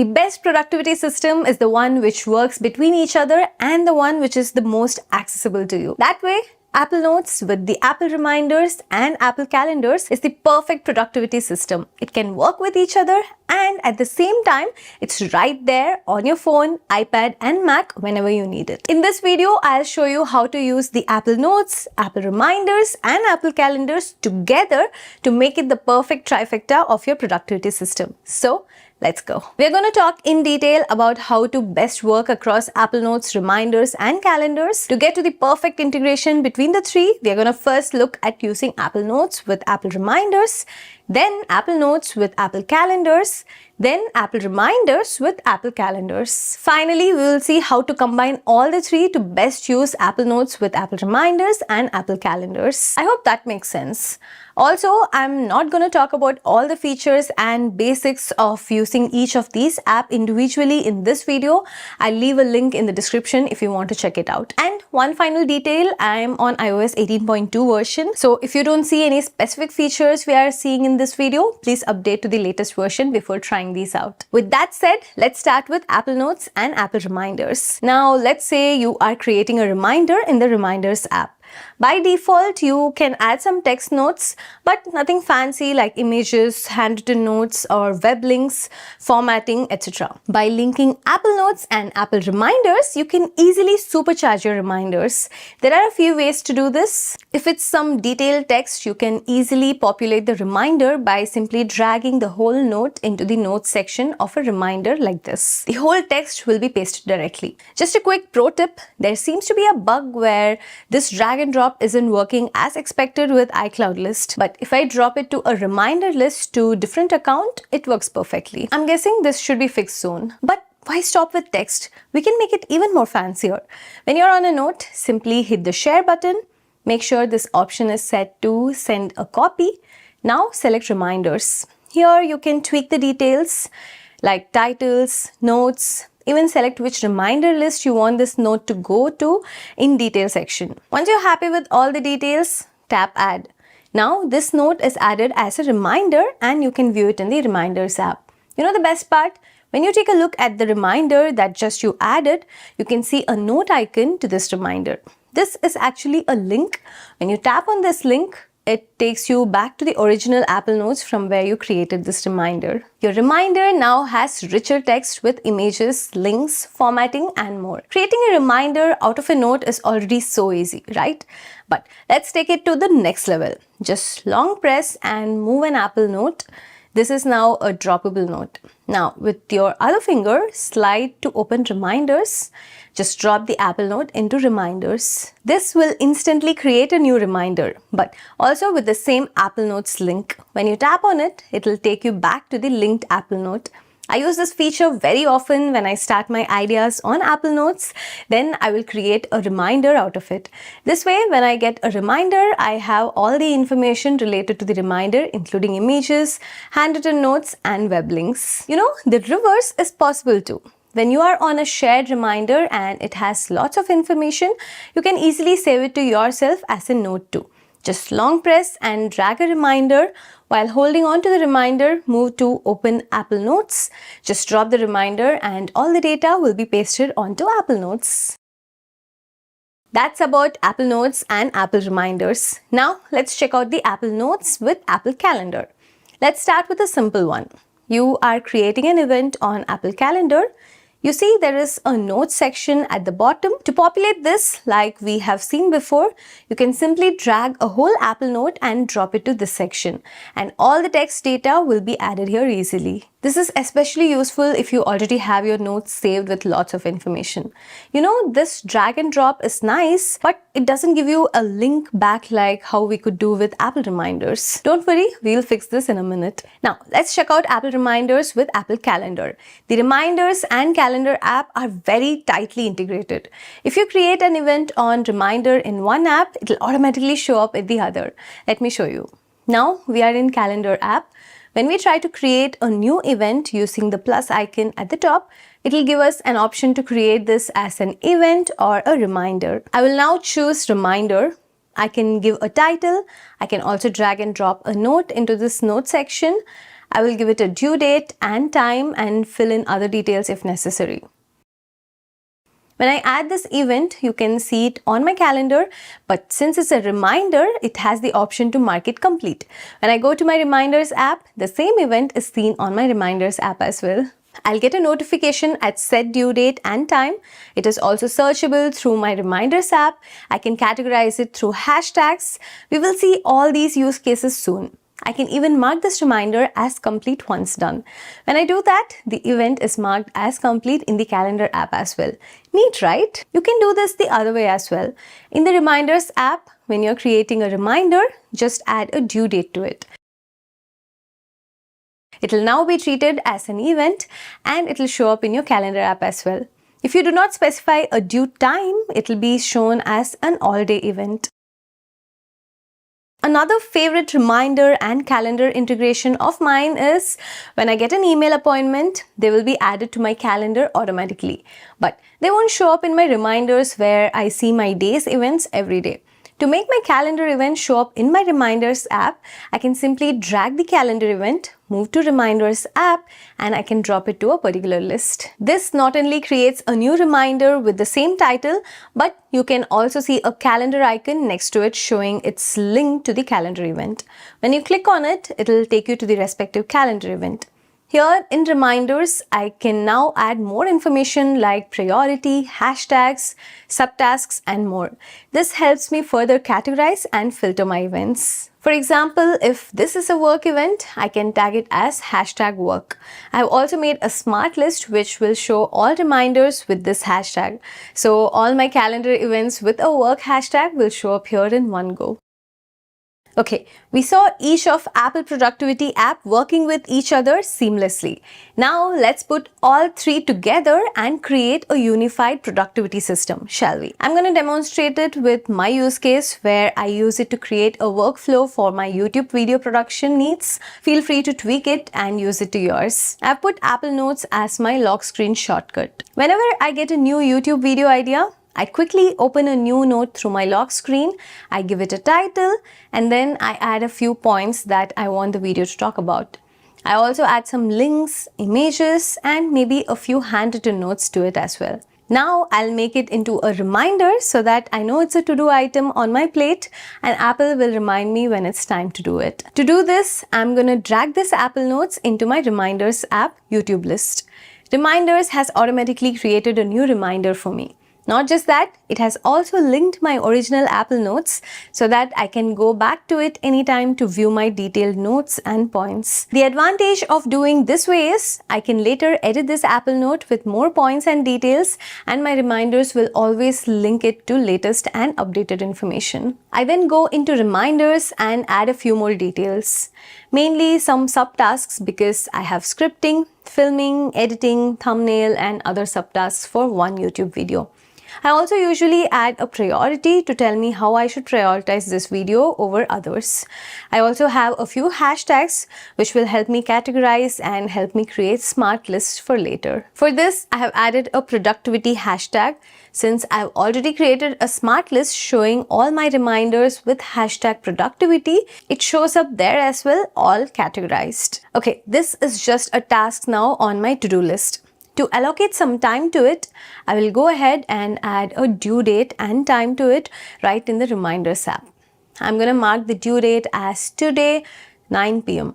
The best productivity system is the one which works between each other and the one which is the most accessible to you. That way, Apple Notes with the Apple Reminders and Apple Calendars is the perfect productivity system. It can work with each other and at the same time, it's right there on your phone, iPad and Mac whenever you need it. In this video, I'll show you how to use the Apple Notes, Apple Reminders and Apple Calendars together to make it the perfect trifecta of your productivity system. So, let's go. We're going to talk in detail about how to best work across Apple Notes, Reminders and Calendars. To get to the perfect integration between the three, we're going to first look at using Apple Notes with Apple Reminders, then Apple Notes with Apple Calendars, then Apple Reminders with Apple Calendars. Finally, we will see how to combine all the three to best use Apple Notes with Apple Reminders and Apple Calendars. I hope that makes sense. Also, I'm not going to talk about all the features and basics of using each of these apps individually in this video. I'll leave a link in the description if you want to check it out. And one final detail, I'm on iOS 18.2 version. So if you don't see any specific features we are seeing in this video, please update to the latest version before trying these out. With that said, let's start with Apple Notes and Apple Reminders. Now, let's say you are creating a reminder in the Reminders app. By default, you can add some text notes, but nothing fancy like images, handwritten notes or web links, formatting, etc. By linking Apple Notes and Apple Reminders, you can easily supercharge your reminders. There are a few ways to do this. If it's some detailed text, you can easily populate the reminder by simply dragging the whole note into the notes section of a reminder like this. The whole text will be pasted directly. Just a quick pro tip, there seems to be a bug where this drag and drop isn't working as expected with iCloud list, but if I drop it to a reminder list to different account, it works perfectly. I'm guessing this should be fixed soon. But why stop with text? We can make it even more fancier. When you're on a note, simply hit the share button. Make sure this option is set to send a copy. Now select reminders. Here you can tweak the details like titles, notes, even select which reminder list you want this note to go to in detail section. Once you're happy with all the details, tap add. Now this note is added as a reminder and you can view it in the Reminders app. You know the best part? When you take a look at the reminder that just you added, you can see a note icon to this reminder. This is actually a link. When you tap on this link, it takes you back to the original Apple Notes from where you created this reminder. Your reminder now has richer text with images, links, formatting and more. Creating a reminder out of a note is already so easy, right? But let's take it to the next level. Just long press and move an Apple Note. This is now a droppable note. Now with your other finger, slide to open Reminders. Just drop the Apple Note into Reminders. This will instantly create a new reminder, but also with the same Apple Notes link. When you tap on it, it will take you back to the linked Apple Note. I use this feature very often when I start my ideas on Apple Notes. Then I will create a reminder out of it. This way, when I get a reminder, I have all the information related to the reminder, including images, handwritten notes, and web links. You know, the reverse is possible too. When you are on a shared reminder and it has lots of information, you can easily save it to yourself as a note too. Just long press and drag a reminder. While holding on to the reminder, move to Open Apple Notes. Just drop the reminder and all the data will be pasted onto Apple Notes. That's about Apple Notes and Apple Reminders. Now let's check out the Apple Notes with Apple Calendar. Let's start with a simple one. You are creating an event on Apple Calendar. You see there is a notes section at the bottom. To populate this, like we have seen before, you can simply drag a whole Apple Note and drop it to this section. And all the text data will be added here easily. This is especially useful if you already have your notes saved with lots of information. You know, this drag and drop is nice, but it doesn't give you a link back like how we could do with Apple Reminders. Don't worry, we'll fix this in a minute. Now, let's check out Apple Reminders with Apple Calendar. The Reminders and Calendar app are very tightly integrated. If you create an event on Reminder in one app, it'll automatically show up in the other. Let me show you. Now, we are in Calendar app. When we try to create a new event using the plus icon at the top, it will give us an option to create this as an event or a reminder. I will now choose Reminder. I can give a title. I can also drag and drop a note into this note section. I will give it a due date and time and fill in other details if necessary. When I add this event, you can see it on my calendar, but since it's a reminder, it has the option to mark it complete. When I go to my Reminders app, the same event is seen on my Reminders app as well. I'll get a notification at set due date and time. It is also searchable through my Reminders app. I can categorize it through hashtags. We will see all these use cases soon. I can even mark this reminder as complete once done. When I do that, the event is marked as complete in the calendar app as well. Neat, right? You can do this the other way as well. In the Reminders app, when you're creating a reminder, just add a due date to it. It will now be treated as an event and it will show up in your calendar app as well. If you do not specify a due time, it will be shown as an all-day event. Another favorite reminder and calendar integration of mine is when I get an email appointment, they will be added to my calendar automatically. But they won't show up in my reminders where I see my day's events every day. To make my calendar event show up in my Reminders app, I can simply drag the calendar event, move to Reminders app, and I can drop it to a particular list. This not only creates a new reminder with the same title, but you can also see a calendar icon next to it showing its link to the calendar event. When you click on it, it will take you to the respective calendar event. Here in Reminders, I can now add more information like priority, hashtags, subtasks, and more. This helps me further categorize and filter my events. For example, if this is a work event, I can tag it as #work. I have also made a smart list which will show all reminders with this hashtag. So all my calendar events with a work hashtag will show up here in one go. Okay, we saw each of Apple Productivity app working with each other seamlessly. Now let's put all three together and create a unified productivity system, shall we? I'm going to demonstrate it with my use case where I use it to create a workflow for my YouTube video production needs. Feel free to tweak it and use it to yours. I've put Apple Notes as my lock screen shortcut. Whenever I get a new YouTube video idea, I quickly open a new note through my lock screen, I give it a title, and then I add a few points that I want the video to talk about. I also add some links, images, and maybe a few handwritten notes to it as well. Now I'll make it into a reminder so that I know it's a to-do item on my plate and Apple will remind me when it's time to do it. To do this, I'm gonna drag this Apple Notes into my Reminders app YouTube list. Reminders has automatically created a new reminder for me. Not just that, it has also linked my original Apple Notes so that I can go back to it anytime to view my detailed notes and points. The advantage of doing this way is I can later edit this Apple Note with more points and details, and my reminders will always link it to latest and updated information. I then go into Reminders and add a few more details. Mainly some subtasks because I have scripting, filming, editing, thumbnail, and other subtasks for one YouTube video. I also usually add a priority to tell me how I should prioritize this video over others. I also have a few hashtags which will help me categorize and help me create smart lists for later. For this, I have added a productivity hashtag. Since I've already created a smart list showing all my reminders with hashtag productivity, it shows up there as well, all categorized. Okay, this is just a task now on my to-do list. To allocate some time to it, I will go ahead and add a due date and time to it right in the Reminders app. I'm going to mark the due date as today, 9 p.m.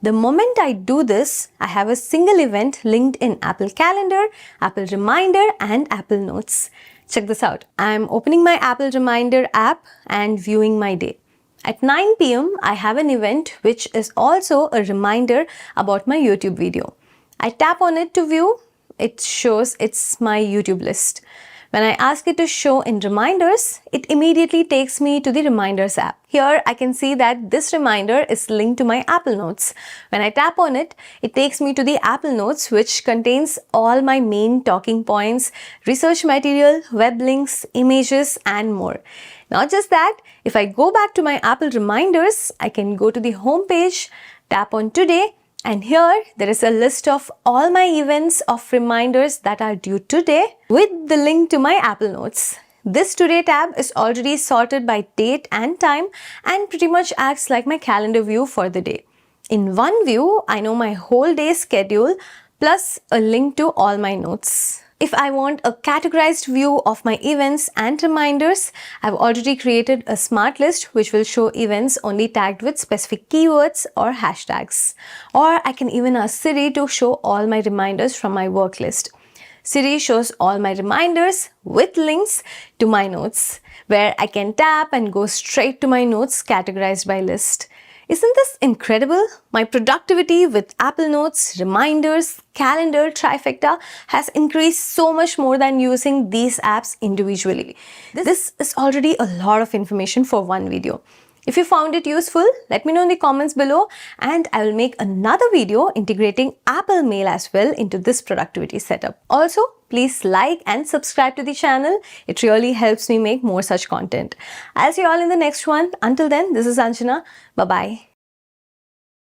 The moment I do this, I have a single event linked in Apple Calendar, Apple Reminder, and Apple Notes. Check this out. I'm opening my Apple Reminder app and viewing my day. At 9 p.m., I have an event which is also a reminder about my YouTube video. I tap on it to view. It shows it's my YouTube list. When I ask it to show in Reminders, it immediately takes me to the Reminders app. Here I can see that this reminder is linked to my Apple Notes. When I tap on it, it takes me to the Apple Notes which contains all my main talking points, research material, web links, images, and more. Not just that, if I go back to my Apple Reminders, I can go to the home page, tap on Today, and here there is a list of all my events of reminders that are due today with the link to my Apple Notes. This Today tab is already sorted by date and time and pretty much acts like my calendar view for the day. In one view, I know my whole day's schedule plus a link to all my notes. If I want a categorized view of my events and reminders, I've already created a smart list which will show events only tagged with specific keywords or hashtags. Or I can even ask Siri to show all my reminders from my work list. Siri shows all my reminders with links to my notes, where I can tap and go straight to my notes categorized by list. Isn't this incredible? My productivity with Apple Notes, reminders, calendar, trifecta has increased so much more than using these apps individually. This is already a lot of information for one video. If you found it useful, let me know in the comments below, and I will make another video integrating Apple Mail as well into this productivity setup. Also, please like and subscribe to the channel. It really helps me make more such content. I'll see you all in the next one. Until then, this is Anjana. Bye-bye.